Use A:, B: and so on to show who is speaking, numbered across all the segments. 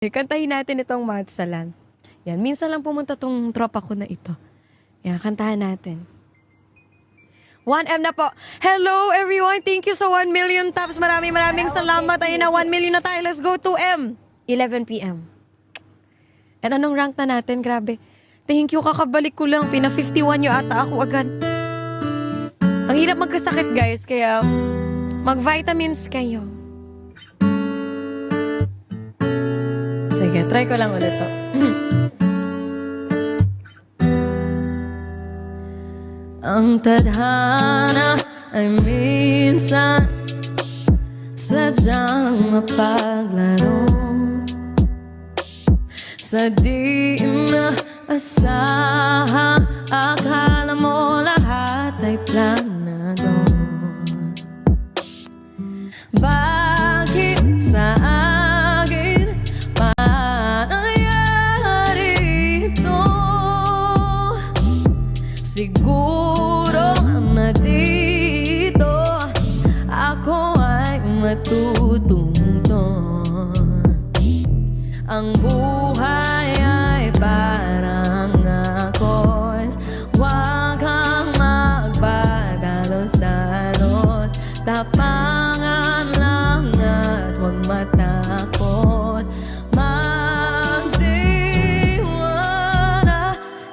A: Kantahin natin itong Madsalan. Yan, minsan lang pumunta tong tropa ko na ito. Yan, kantahan natin. 1M na po. Hello everyone, thank you sa 1 million taps. Maraming salamat. Ayun na, 1 million na tayo. Let's go 2M. 11 PM. And anong rank na natin? Grabe. Thank you, kakabalik ko lang. Pina 51 yung ata ako agad. Ang hirap magkasakit guys, kaya mag-vitamins kayo. Sige, try ko lang ulit to. Ang tadhana ay minsan sadyang mapaglaro sa di inaasahan. Akala mo lahat ay planado. Bakit sa akin pangyayari ito? Siguro na dito ako ay matutungtong. Ang buhay ay parang ako'y huwag kang magpadalos-dalos. Tapangan lang at huwag matakot magtiwala.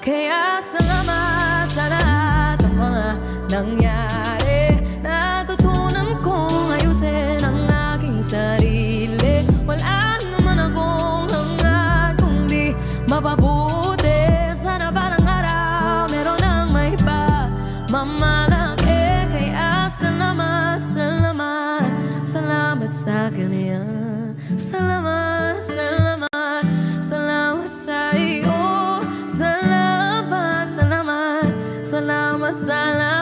A: Kaya salamat sa lahat ng mga nangyari. Natutunan kong ayusin ang aking sarili. Wala naman akong hangad kundi mapabuti. Sana balang araw meron ang may pamamalaki. Kaya salamat, salamat, salamat sa kanya. Salamat, salamat, salamat sa iyo. Salamat, salamat, salamat, salamat.